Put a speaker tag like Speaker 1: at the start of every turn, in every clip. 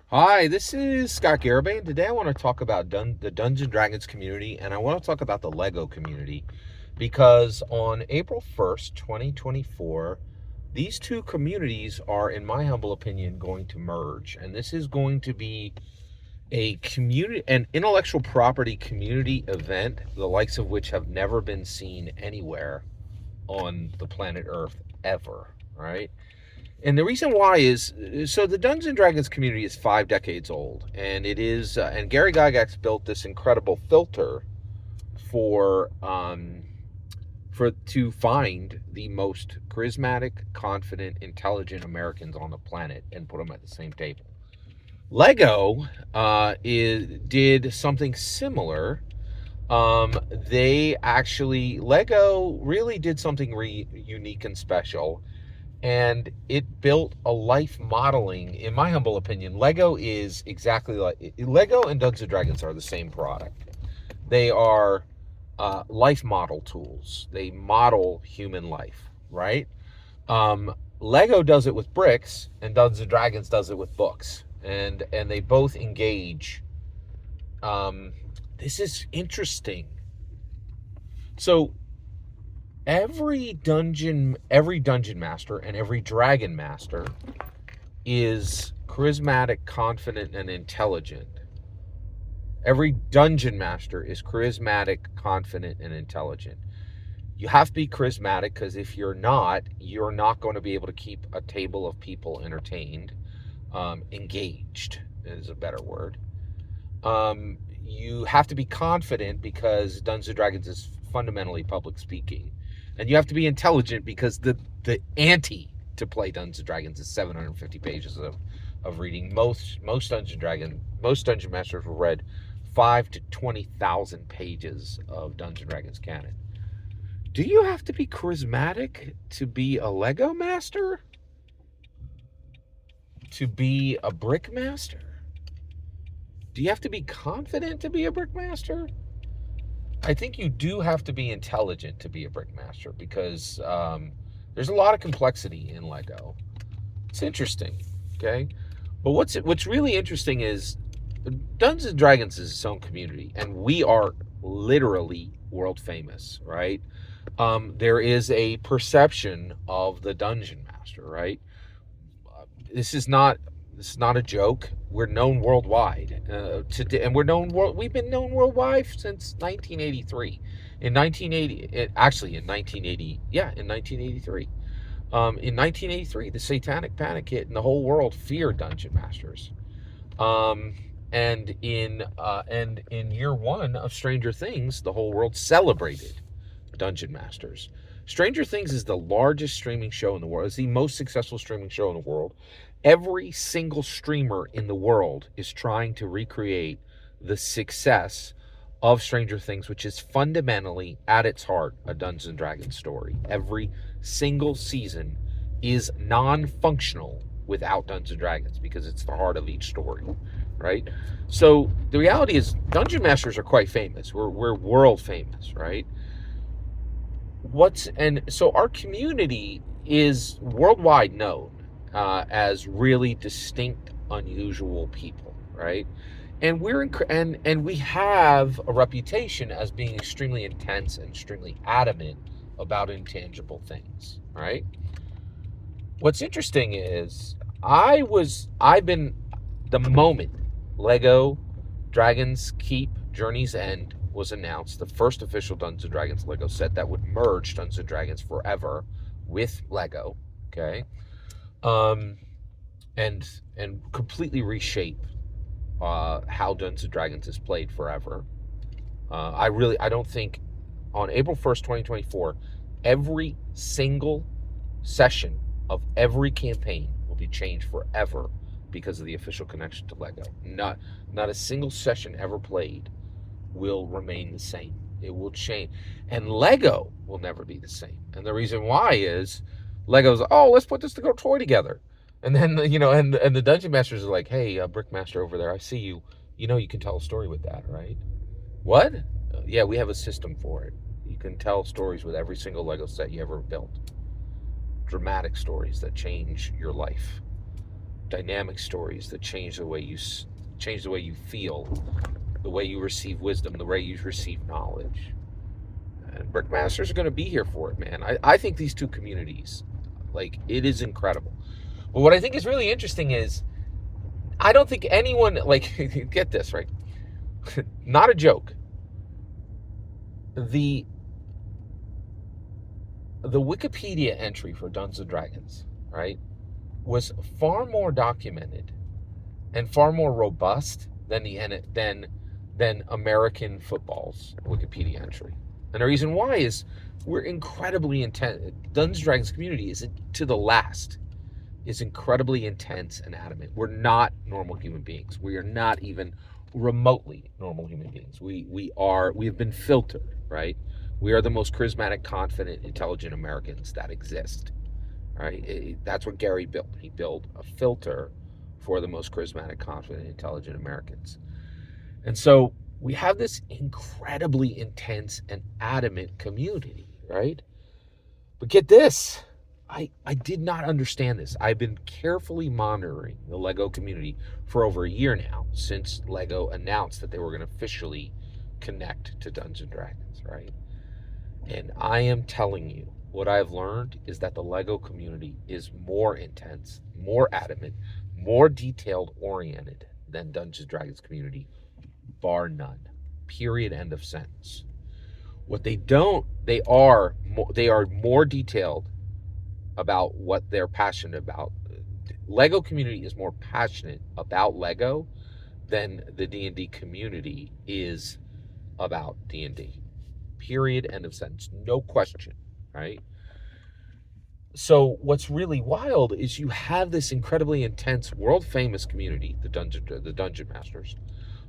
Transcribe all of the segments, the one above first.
Speaker 1: Hi, this is Scott Garibay, and today I want to talk about the Dungeons& Dragons community, and I want to talk about the Lego community, because on April 1st, 2024, these two communities are, in my humble opinion, going to merge, and this is going to be an intellectual property community event, the likes of which have never been seen anywhere on the planet Earth ever, right? And the reason why is, so the Dungeons and Dragons community is 5 decades old, and it is and Gary Gygax built this incredible filter for to find the most charismatic, confident, intelligent Americans on the planet and put them at the same table. Lego did something similar. Lego really did something unique and special, and it built a life modeling. In my humble opinion, Lego is exactly like Lego and Dungeons and Dragons are the same product. They are life model tools. They model human life, right? Lego does it with bricks, and Dungeons and Dragons does it with books, and they both engage. This is interesting. So every dungeon master and every dragon master is charismatic, confident, and intelligent. Every dungeon master is charismatic, confident, and intelligent. You have to be charismatic, because if you're not going to be able to keep a table of people entertained. Engaged is a better word. You have to be confident, because Dungeons and Dragons is fundamentally public speaking. And you have to be intelligent, because the ante to play Dungeons and Dragons is 750 pages of reading. Most dungeon masters will read 5 to 20,000 pages of Dungeons and Dragons canon. Do you have to be charismatic to be a Lego master? To be a brick master? Do you have to be confident to be a brick master? I think you do have to be intelligent to be a brick master, because there's a lot of complexity in Lego. It's interesting, okay? But what's really interesting is Dungeons and Dragons is its own community, and we are literally world famous, right? There is a perception of the dungeon master, right? This is not a joke. We're known worldwide today, and we've been known worldwide since 1983. In 1980, actually in 1980, yeah, in 1983. In 1983, the Satanic Panic hit, and the whole world feared dungeon masters. And in year one of Stranger Things, the whole world celebrated dungeon masters. Stranger Things is the largest streaming show in the world. It's the most successful streaming show in the world. Every single streamer in the world is trying to recreate the success of Stranger Things, which is fundamentally, at its heart, a Dungeons and Dragons story. Every single season is non-functional without Dungeons and Dragons, because it's the heart of each story, right? So the reality is, Dungeon Masters are quite famous. We're world famous, right? So our community is worldwide known as really distinct, unusual people, right? And we have a reputation as being extremely intense and extremely adamant about intangible things, right? What's interesting is the moment Lego Dragon's Keep Journey's End was announced, the first official Dungeons and Dragons Lego set that would merge Dungeons and Dragons forever with Lego, okay? And completely reshape how Dungeons and Dragons is played forever. I don't think on April 1st, 2024, every single session of every campaign will be changed forever because of the official connection to Lego. Not a single session ever played will remain the same. It will change, and Lego will never be the same. And the reason why is Lego's, oh, let's put this toy together, and then and the dungeon masters are like, hey, brickmaster over there, I see you. You can tell a story with that, right? What? Yeah, we have a system for it. You can tell stories with every single Lego set you ever built. Dramatic stories that change your life. dynamic stories that change the way you feel, the way you receive wisdom, the way you receive knowledge. And Brickmasters are going to be here for it, man. I think these two communities, like, it is incredible. But what I think is really interesting is, I don't think anyone, like, get this, right? Not a joke. The Wikipedia entry for Dungeons and Dragons, right, was far more documented and far more robust than than American football's Wikipedia entry. And the reason why is we're incredibly intense. Dungeons and Dragons community is, to the last, is incredibly intense and adamant. We're not normal human beings. We are not even remotely normal human beings. We have been filtered, right? We are the most charismatic, confident, intelligent Americans that exist, right? That's what Gary built. He built a filter for the most charismatic, confident, intelligent Americans. And so we have this incredibly intense and adamant community, right? But get this, I did not understand this. I've been carefully monitoring the LEGO community for over a year now, since LEGO announced that they were going to officially connect to Dungeons and Dragons, right? And I am telling you, what I've learned is that the LEGO community is more intense, more adamant, more detailed oriented than Dungeons and Dragons community, bar none. Period. End of sentence. What they are more detailed about what they're passionate about. LEGO community is more passionate about LEGO than the D&D community is about D&D. Period. End of sentence. No question, right? So what's really wild is you have this incredibly intense, world-famous community, the Dungeon Masters,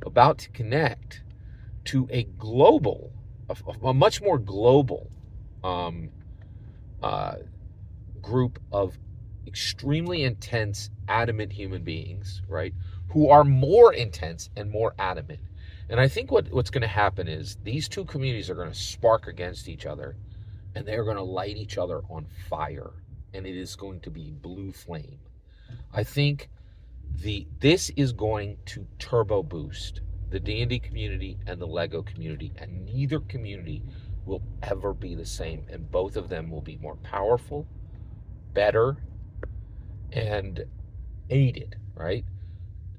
Speaker 1: about to connect to a much more global group of extremely intense, adamant human beings, right, who are more intense and more adamant. And I think what's going to happen is these two communities are going to spark against each other, and they're going to light each other on fire, and it is going to be blue flame. I think this is going to turbo boost the D&D community and the LEGO community, and neither community will ever be the same, and both of them will be more powerful, better, and aided, right?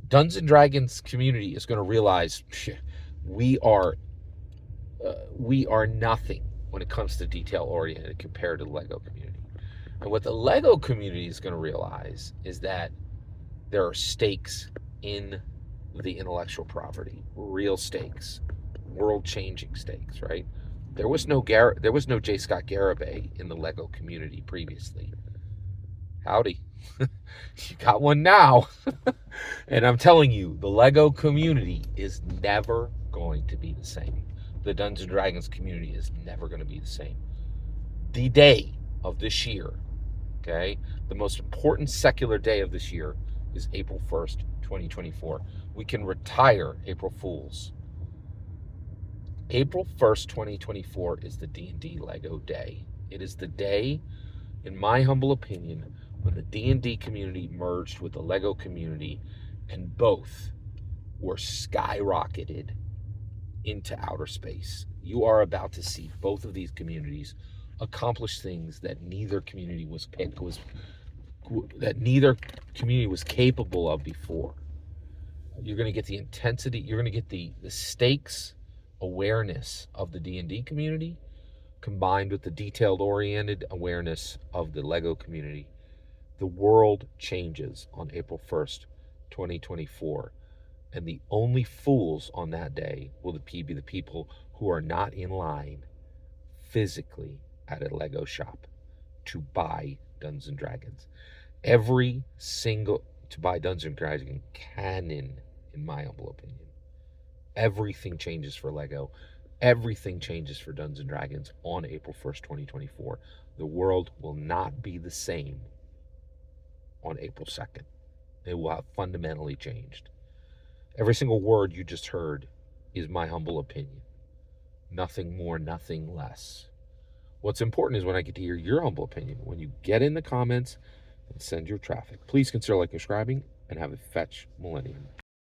Speaker 1: Dungeons and Dragons community is going to realize we are nothing when it comes to detail oriented compared to the LEGO community. And what the LEGO community is going to realize is that there are stakes in the intellectual property, real stakes, world-changing stakes, right? There was no J. Scott Garibay in the LEGO community previously. Howdy. You got one now. And I'm telling you, the LEGO community is never going to be the same. The Dungeons and Dragons community is never going to be the same. The day of this year, okay, the most important secular day of this year is April 1st, 2024. We can retire April Fools. April 1st, 2024 is the D&D LEGO Day. It is the day, in my humble opinion, when the D&D community merged with the LEGO community, and both were skyrocketed into outer space. You are about to see both of these communities accomplish things that neither community was capable of before. You're going to get the intensity, you're going to get the stakes awareness of the D&D community combined with the detailed oriented awareness of the LEGO community. The world changes on April 1st, 2024, and the only fools on that day will be the people who are not in line physically at a LEGO shop to buy Dungeons and Dragons. To buy Dungeons and Dragons canon, in my humble opinion. Everything changes for LEGO. Everything changes for Dungeons and Dragons on April 1st, 2024. The world will not be the same on April 2nd. It will have fundamentally changed. Every single word you just heard is my humble opinion. Nothing more, nothing less. What's important is when I get to hear your humble opinion. When you get in the comments and send your traffic. Please consider like subscribing and have a fetch millennium.